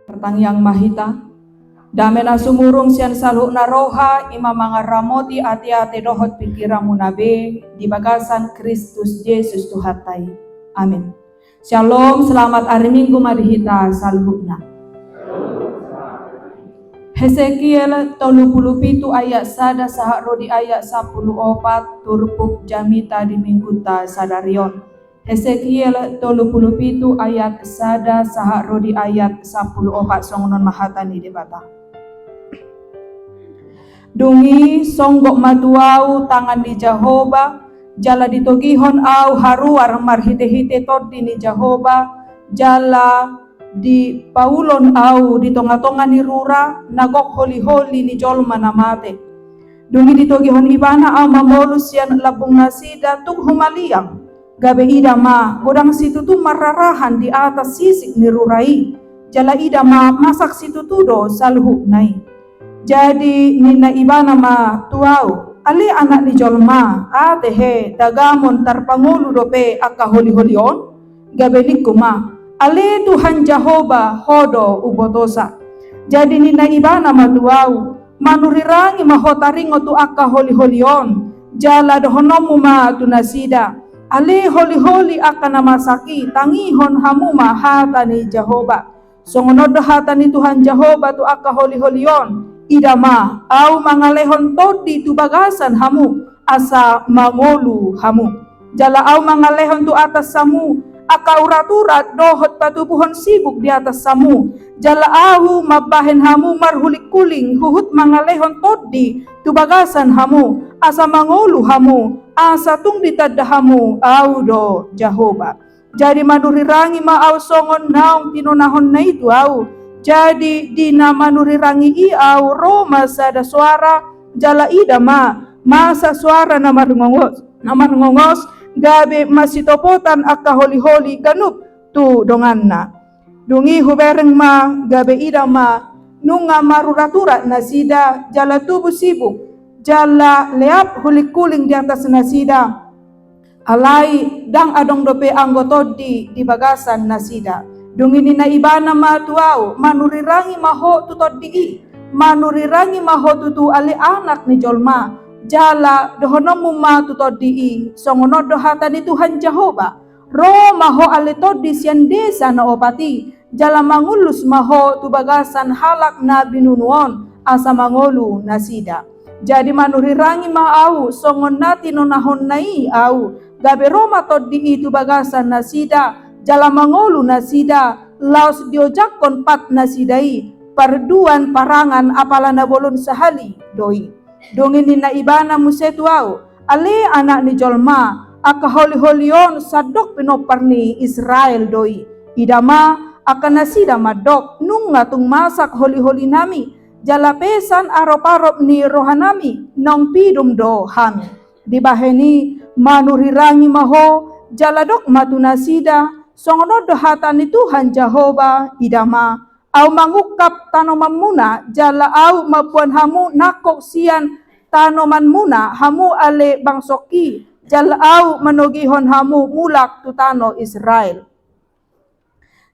Pertangyang mahita, dame na sumurong siyan salho na roha, ima mga ramoti ati-ati dohot pikiramu nabe, di bagasan Kristus Yesus Tuhatay. Amin. Shalom, selamat hari Minggu marihita salhuna. Hesekiel 37 ayat 1 sahak rodi ayat 14 turpuk jamita di mingguta sadarion. Hesekiel 37 ayat 1 sahak rodi ayat 14 songonon mahatani debata. Dungi songgok matuau tangan di Jehovah, jala ditogihon au haruar marhite-hite todi ni Jehovah, jala di paulon au di tonga-tonga ni rura, nagok holi-holi ni jolma namate. Dungi ditogihon ibana au mamolus yan labung nasida tuk humaliang. Gabe ida ma, godang situ tu mararahan di atas sisik ni rurai. Jala ida ma masak situ tudo salhu nai. Jadi nina ibana ma tuau, ali anak ni jolma, atehe dagamon tarpangulu dope aka holi-holion. Gabe likuma, ali Tuhan Jehovah hodo ubotosa. Jadi nina ibana ma tuau, manurirangi mahotaringo tu aka holi-holion. Jala dohonomu ma tunasida. Ali holi-holi akan namasaki tangihon hamuma hatani Jehovah. Songonodo hatani Tuhan Jehovah tu aka holi-holion. Idama au mangalehon todi tu bagasan hamu asa mangolu hamu. Jala au mangalehon tu atas samu aka urat-urat dohot patubuhon sibuk di atas samu. Jala au mabahen hamu marhulik kuling huhut mangalehon todi tu bagasan hamu asa mangolu hamu asa tung ditadahamu au do Jehovah. Jadi manurirangi ma au songon naung tinonahon na itu au. Jadi dina manurirangi i au roma sada suara jala ida ma masa suara na marungongos gabe masitopotan aka holi-holi ganup tu donganna. Dungi hubereng ma gabe ida ma nunga maruratura nasida jala tubuh sibuk jala leap hulik kuling di atas nasida alai dang adong dope anggoto di bagasan nasida. Dungini na ibana ma tuau manurirangi maho tutod di manurirangi maho tutu ali anak ni jolma jala dohonomu ma tutod di songono dohata ni Tuhan Jehovah ro maho ali todi sian desa na opati jala mangulus maho tu bagasan halak na binunuon asa mangolu nasida. Jadi manurirangi ma au songon nati nonahon nai au gabe roma todi itu bagasan nasida jala mangolu nasida laos diojakon pat nasidai perduan parangan apalana bolon sahali doi. Dongin na ibana musetuau ale anak ni jolma aka holi-holion sadok pinoparni Israel doi. Idama aka nasida madok nung ngatung masak holi-holi nami jala pesan arop-arop ni rohanami nong pidum do hami. Dibaheni manurirangi maho jala dok matunasida songono dohatan ni Tuhan Jehovah idama au mangukap tanoman muna jala au mapuan hamu nakok sian tanoman muna hamu ale bangsoki jala au manogihon hamu mulak tutano Israel.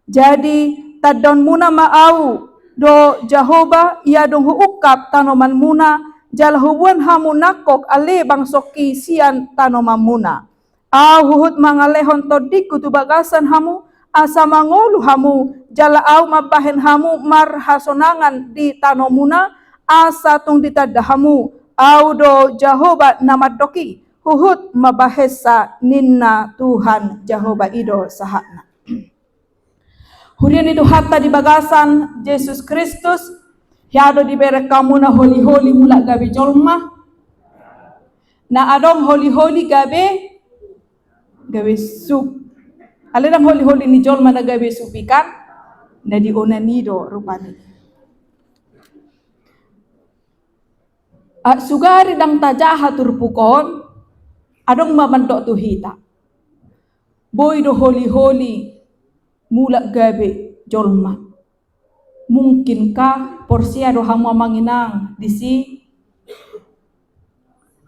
Jadi tadon muna maau do Jehovah ia dong huukap tanoman muna jala hubuan hamu nakok ale bangsoki sian tanoman muna. Huhut mangalehon todiku tu bagasan hamu asa mangolu hamu jala au mabahen hamu marhasonangan di tanomuna asa tung ditadahamu au do Jehovah namadoki huhut mabahesa ninna Tuhan Jehovah ido sahana. Hurian itu hatta di bagasan Yesus Kristus yado dibere kamu na holi-holi mulak gabe jolma na adong holi-holi gabe sup. Aledang holi-holi ni jolma na gabe sup ikan na di onanido rupani. Sugari dang tajaha turpukon adong mamandok tu hita. Boy do holi-holi mulak gabe jolma. Mungkinkah porsia do hamu manginang disi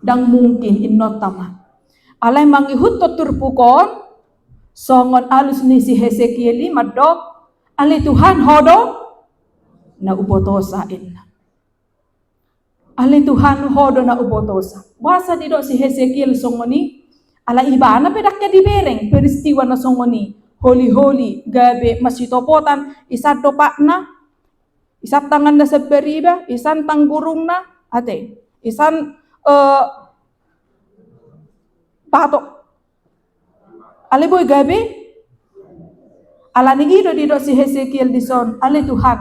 dang mungkin innotama. Alay mangihut to turpukon songon alus ni si Hesekiel madok ali Tuhan hodo na ubotosa inna. Ali Tuhan hodo na ubotosa. Basa dito si Hezekiel songoni, ala iba na pedakya di bereng peristiwa na songoni. Holi-holi gabe masitopotan, isat dopak na, isat tangan na sa beriba, isan tanggurung na, ate, isan patok. Aliboy gabe, ala ni ido dito si Hezekiel dison, ali Tuhan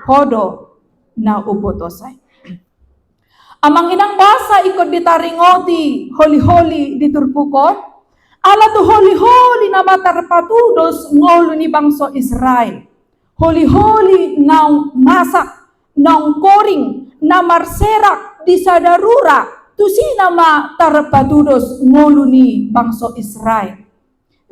hodo na ubotosay. Amang inang basa ikot ditaringoti, holi-holi diturpukot, ala tu holi-holi na matarpatudos ngolo ni bangso Israel. Holi-holi na masak, na koring, na marserak di sadarura, tu sina matarpatudos ngolo ni bangso Israel.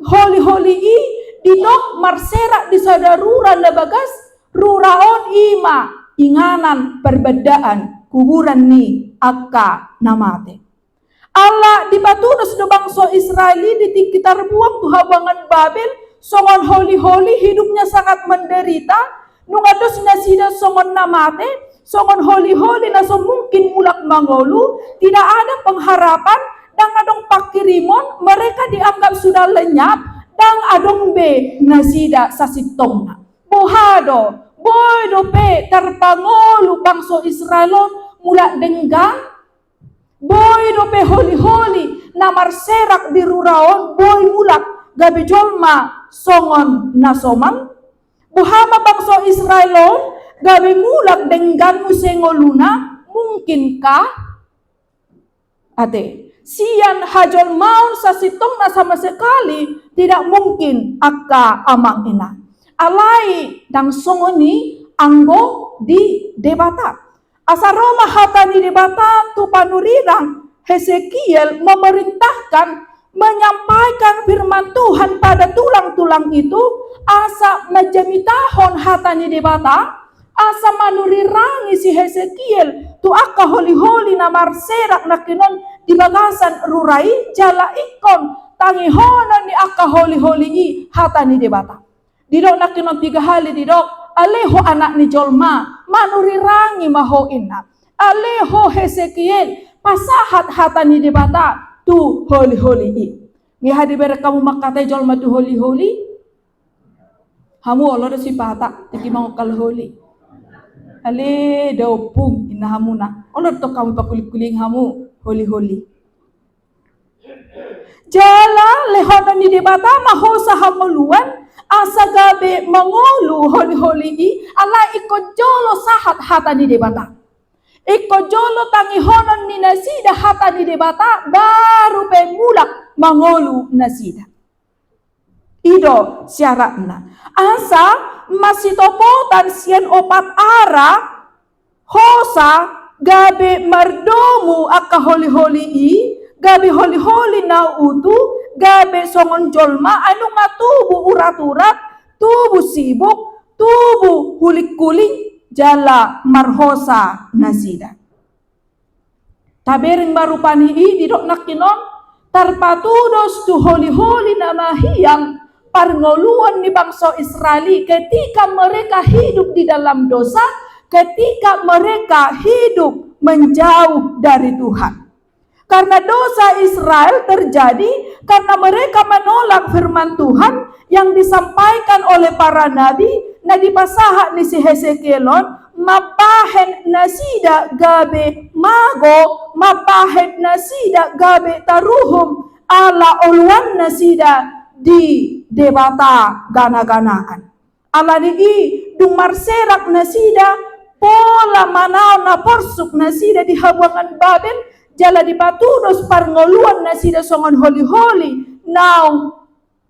Holi-holi i didok marserak di sadarura na bagas, ruraon ima, inganan perbedaan, kuburan ni akka namate. Allah dipatunos do bangso Israeli di sekitar buang tu habangan Babel, songon holi-holi hidupnya sangat menderita, nungados na sida songon namate, songon holi-holi na so mungkin mulak mangolu, tidak ada pengharapan, dan adong pakirimon, mereka dianggap sudah lenyap, dan adong be nasida sasitongna. Bohado, boy dope terpangolu bangso Israelon mulak denggang, boy dope holi-holi na marserak di ruraon, boy mulak gabi jolma songon nasoman, buhama bangso Israelon gabi mulak denggan musengoluna, mungkinkah ate sian hajol maun sa sitong na sama sekali tidak mungkin akka amang ina. Alai dang songoni anggo di debata. Asa Roma hata di debata tu panurirang Hezekiel memerintahkan menyampaikan firman Tuhan pada tulang-tulang itu, asa majamitahon hata di debata, asa manurirangi si Hezekiel tu akka holi-holi na marserak na kinon di bagasan rurai jala ikon tangihonan ni akka holi-holi i hata ni debata. Didok na kinon 3 hali didok, aleho anak ni Jolma, manurirangi maho ina, aleho Hezekiel, pasahat hata ni debata tu holi-holi i. Ngihadi bere kamu makatay Jolma tu holi-holi, hamu olo da si pata, tiki mangokal holi. Ale daw pung inahamu na. Olo to kamu pakulik-kuling hamu holi-holi. Jala lehonan ni debata maho sa hamuluan, asa gabe mangolu holi-holi i, ala iko jolo sahat hata ni debata. Iko jolo tangihonan ni nasida hata ni debata, baru pe mulak mangolu nasida. Ido syaratna. Asa masitopotan sian opat ara, hosa gabe mardomu akka holi-holi i, gabe holi-holi na utu, gabe songon jolma, anu nga tubu urat-urat, tubu sibuk, tubu kulik-kulik, jala marhosa nasida. Tabering marupani i, didok nakinon, tarpatudos tu holi-holi na mahiyang, parngoluan ni bangsa Israeli ketika mereka hidup di dalam dosa, ketika mereka hidup menjauh dari Tuhan. Karena dosa Israel terjadi karena mereka menolak firman Tuhan yang disampaikan oleh para nabi, na dipasaha ni si Hezekielon, mapahen nasida gabe mago, mapahen nasida gabe taruhum, ala uluan nasida di debata gana-ganaan. Ala di dung marserak nasida, pola manao na porsuk nasida di habangan Babel, jala di patudos parngoluan nasida songon holi-holi, naung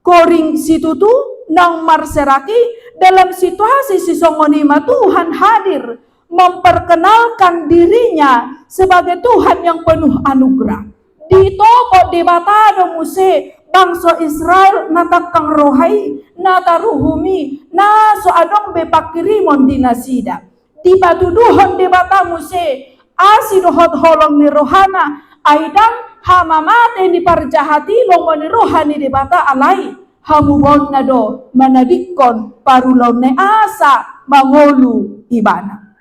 koring situtu, naung marseraki, dalam situasi si songonima Tuhan hadir, memperkenalkan dirinya sebagai Tuhan yang penuh anugerah. Di toko debatado muse, bangsa Israel natakang rohai, nataruhumi, na so adong bepakirimon di nasida. Di patuduhon debata muse, asidohot holong ni rohana, aidang hamamate ni parjahati longo ni rohani debata alai, hamubon na do manabikon parulon ne asa, mangolu ibana.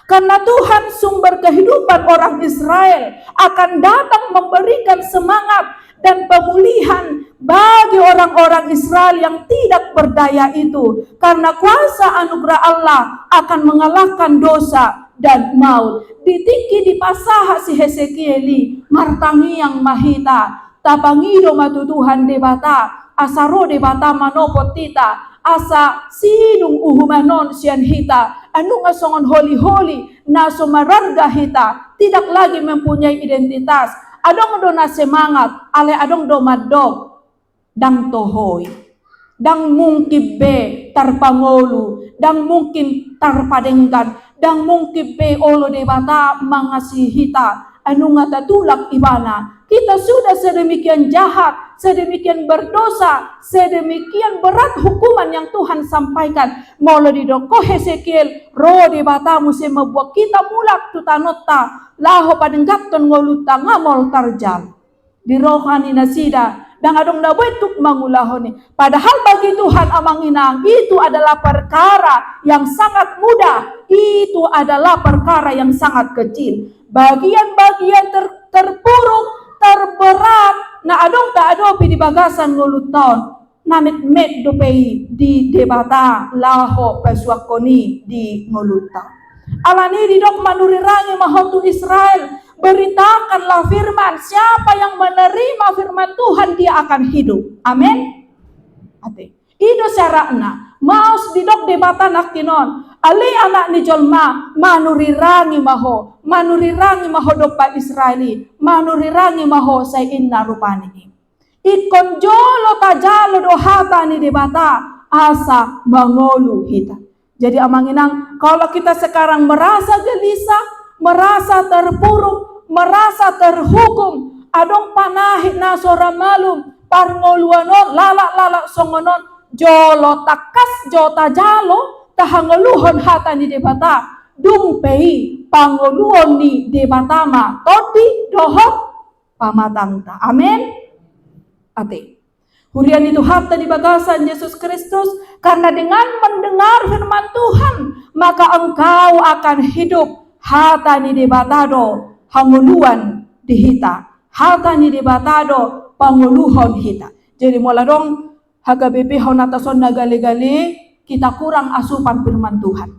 Karena Tuhan sumber kehidupan orang Israel akan datang memberikan semangat dan pemulihan bagi orang-orang Israel yang tidak berdaya itu. Karena kuasa anugerah Allah akan mengalahkan dosa dan maut. Ditiki di pasaha si Hesekieli, martangi yang mahita, tapangido matutuhan debata, asaro debata manopotita, asa sidung uhumanon sian hita, anu ngasongon holi-holi, na sumararga hita, tidak lagi mempunyai identitas, adong do na semangat, ale adong do madog, dang tohoy, dang mungkin be tarpangolu, dang mungkin tarpadenggan, dang mungkin be olo debata mangasi hita, anu ngatatulak ibana. Kita sudah sedemikian jahat, sedemikian berdosa, sedemikian berat hukuman yang Tuhan sampaikan. Molo di doko Hesekiel, roh di batamu se membuat kita mulak tutanota, laho padenggapton ngoluta ngamol tarjal. Di rohani nasida, dan adong na betuk mangulahoni. Padahal bagi Tuhan amang inang, itu adalah perkara yang sangat mudah. Itu adalah perkara yang sangat kecil. Bagian-bagian terpuruk, terberat, na adong ta adopi di bagasan nguluton, namit met dopei di debata laho peswakoni di nguluton. Alani di dok manurirangi mahotu Israel, beritakanlah firman, siapa yang menerima firman Tuhan dia akan hidup. Amin. Ate. Ido syara'na, maus di dok debata nakinon, ali anak ni jolma manurirangi maho dopa Israeli, manurirangi maho say inna rupani. Ikon jolo tajalo dohata ni debata asa mangolu hita. Jadi amanginang, kalau kita sekarang merasa gelisah, merasa terpuruk, merasa terhukum, adong panahit na sora malum, parngoluanon, lalak songonon, jolo takas jota jalo, tahangoluhon hata ni debata, dumpei pangoluon ni debatama, todi dohot pamatangta. Amin. Ate. Hurian itu harta di bagasan Yesus Kristus, karena dengan mendengar firman Tuhan, maka engkau akan hidup. Hata ni debatado, hanguluan dihita. Hata ni debatado, panguluhon hita. Jadi mula dong, hagabepe honatason na gali-gali, kita kurang asupan firman Tuhan.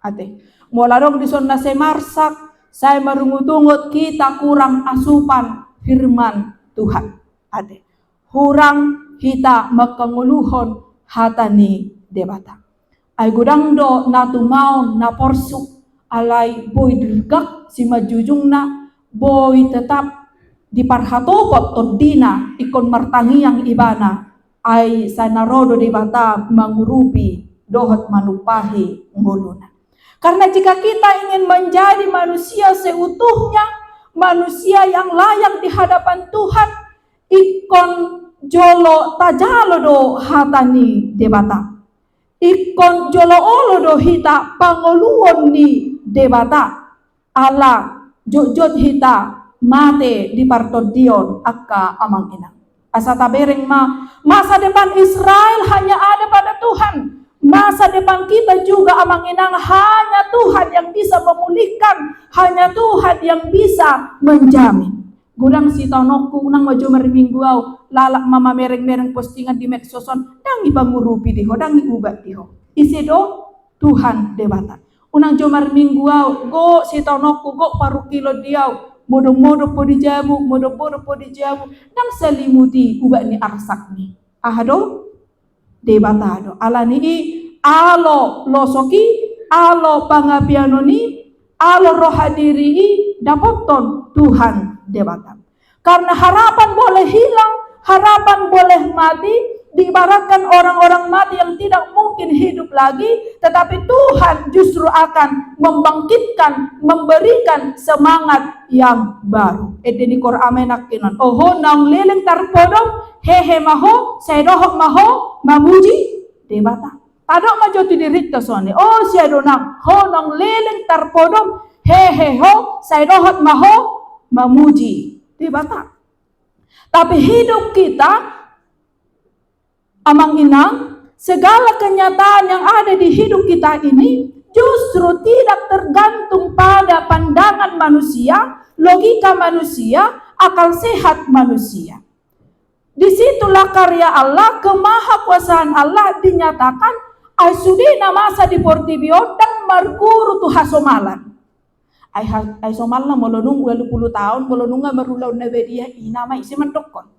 Ate. Mula dong dison na semarsak, saya merungut-ungut, kita kurang asupan firman Tuhan. Ate. Hurang hita makanguluhon hatani debata. Ay gudangdo na tumaon na porsuk alay boy dirgak si majujung na boy tetap diparhatokot todina ikon martangiang ibana ay sa narodo debata mangurupi dohot manupahi nguluna. Karena jika kita ingin menjadi manusia seutuhnya, manusia yang layak di hadapan Tuhan, ikon jolo tajalo do hatani debata. Ikon jolo olo do hita pangoluon ni debata. Ala jojot hita mate di partodion akka amang ina. Asa tabereng masa depan Israel hanya ada pada Tuhan. Masa depan kita juga amang inang hanya Tuhan yang bisa memulihkan. Hanya Tuhan yang bisa menjamin. Gudang si tanokku nang maju merimingguau lalak mama mereng-mereng postingan di medsoson dang ibangurupi diho dang iubat diho isi do Tuhan debata unang jo merimingguau go si tanokku go paru kilo diau modo-modo po di jamu dang selimuti ubat ni arsak ni ahado debata do alani i alo losoki alo pangapiano ni alo rohadiri i dapoton Tuhan debata. Karena harapan boleh hilang, harapan boleh mati, diibaratkan orang-orang mati yang tidak mungkin hidup lagi, tetapi Tuhan justru akan membangkitkan, memberikan semangat yang baru. Edeni kor amenak kinon. Oho nang leleng tarpodong, hehe maho, sedohok maho, mamuji debata. Tadok majoti dirita sone. Oh siado nang ho nang leleng tarpodong, hehe ho, sedohok maho, mamuji debata. Tapi hidup kita amang inang segala kenyataan yang ada di hidup kita ini justru tidak tergantung pada pandangan manusia, logika manusia, akal sehat manusia. Disitulah karya Allah, kemahakuasaan Allah dinyatakan asudina masa di portibio dan marguru tu hasomalan. Ay somalan molonung 20 tahun, molonunga marulaw na bedia inama isi mendokon.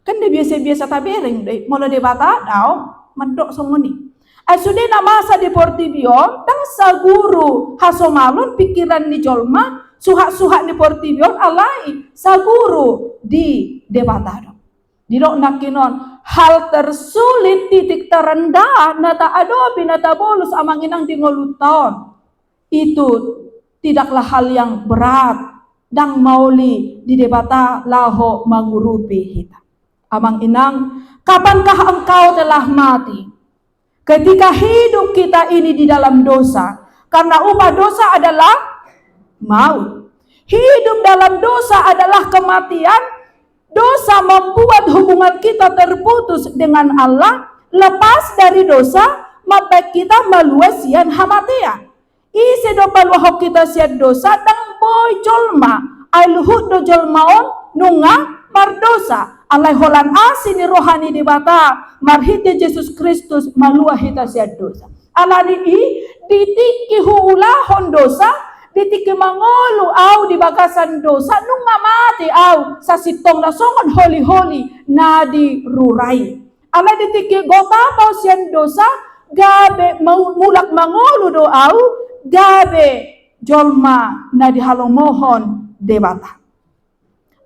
Kan dia biasa-biasa tabereng deh, molo de bata daw mendok somoni. Asudina masa di portibio dan saguru hasomalon pikiran ni jolma suhak-suhak di portibion alai saguru di debatado. Didok nakinon hal tersulit titik terendah nata adopi nata bolus amang inang di ngoluton. Itu tidaklah hal yang berat dan mauli di debata laho mangurupi hita. Amang inang, kapankah engkau telah mati? Ketika hidup kita ini di dalam dosa, karena upah dosa adalah maut. Hidup dalam dosa adalah kematian. Dosa membuat hubungan kita terputus dengan Allah. Lepas dari dosa, maka kita meluasian hamatia. Isi do paluho kita siad dosa dan boy jolma. Ay luhut do jolmaon nunga mardosa. Alay holan asin ni rohani di bata marhite Yesus Kristus malua hita siad dosa. Alani i ditiki huulahon dosa, ditiki mangolu au di bagasan dosa nung mati au sa sitong na songon holi-holi na di rurai. Alay ditiki gotapau sian dosa gabe mulak mangolu do au gabe jolma na di halomohon debata.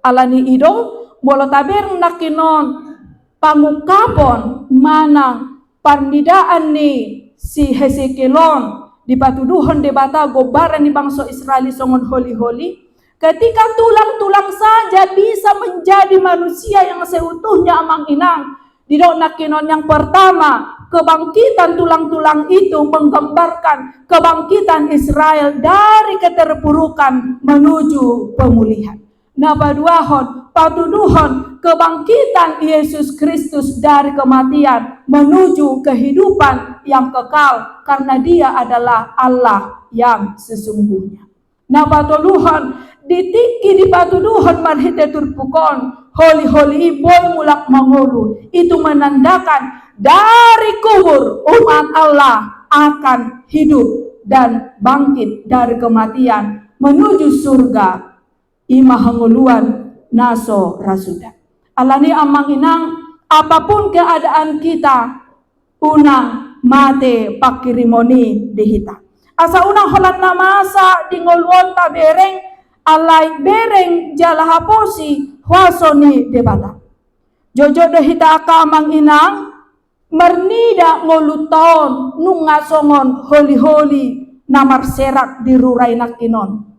Alani idong molo taber nakinon pangukapon manang pandidaan ni si Hesekielon di patuduhon debata gobaran ni bangsa Israel songon holi-holi. Ketika tulang-tulang saja bisa menjadi manusia yang seutuhnya amang inang. Didok nakinon yang pertama, kebangkitan tulang-tulang itu menggambarkan kebangkitan Israel dari keterpurukan menuju pemulihan. Nabaduahon, patuduhon kebangkitan Yesus Kristus dari kematian menuju kehidupan yang kekal karena dia adalah Allah yang sesungguhnya. Nabatuluhon ditiki di patuduhon marhite turpukon holi-holi boy mulak mangulu. Itu menandakan dari kubur umat Allah akan hidup dan bangkit dari kematian menuju surga. Imahanguluan naso rasuda. Alani amang inang apapun keadaan kita unang mate pakirimoni dihita. Asa unang holat na masa di ngoluon ta bereng alay bereng jalahaposi huasoni debata. Jojo dehita aka amang inang mernida ngoluton nung ngasongon holi-holi namar serak di ruray nakinon.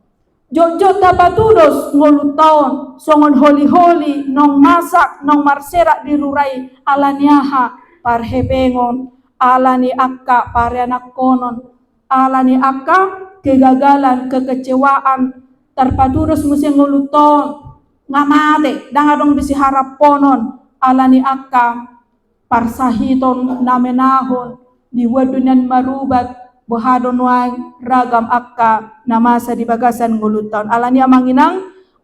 Jojo tapatudos ngolutaon songon holi-holi nong masak nong marserak di rurai alaniaha parhebengon alani akka parianak konon alani akka kegagalan kekecewaan terpatudos musi ngoluton ngamate dangadong bisi harap ponon alani akka parsahiton namenahon di wadunan marubat bohadon wang ragam akka namasa di bagasan nguluton. Alani amang inang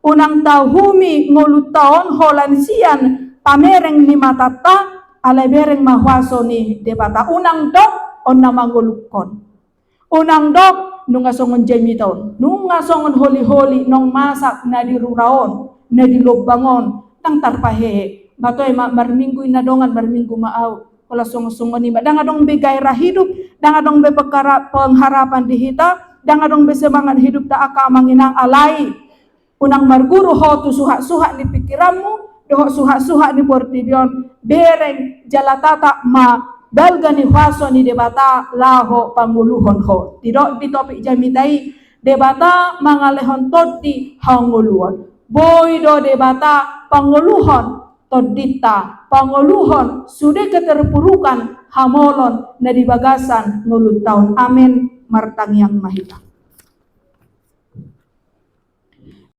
unang tahumi nguluton holan sian pamereng ni matata alay bereng mahwaso ni debata. Unang dok on na mangulukon. Unang dok nung asongon jemiton. Nung asongon holi-holi nung masak na diruraon na dilobbangon tang tarpahehe. Batoy marminggu inadongan marminggu maaw. Wala sungo-sungo ni dangadong bigairah hidup, dangadong be pengharapan dihita, dangadong be semangat hidup ta aka amang inang alai. Unang marguru ho tu suhak-suhak di pikiranmu, doho suhak-suhak di portibion, bereng jalatata ma belga ni huaso ni debata laho panguluhon ho. Tidak di topik jamitai debata mangalehon todi hanguluhon. Boy do debata panguluhon todita panguluhon sudah keterpurukan hamolon na di bagasan ngulun taon. Amin martang yang mahita.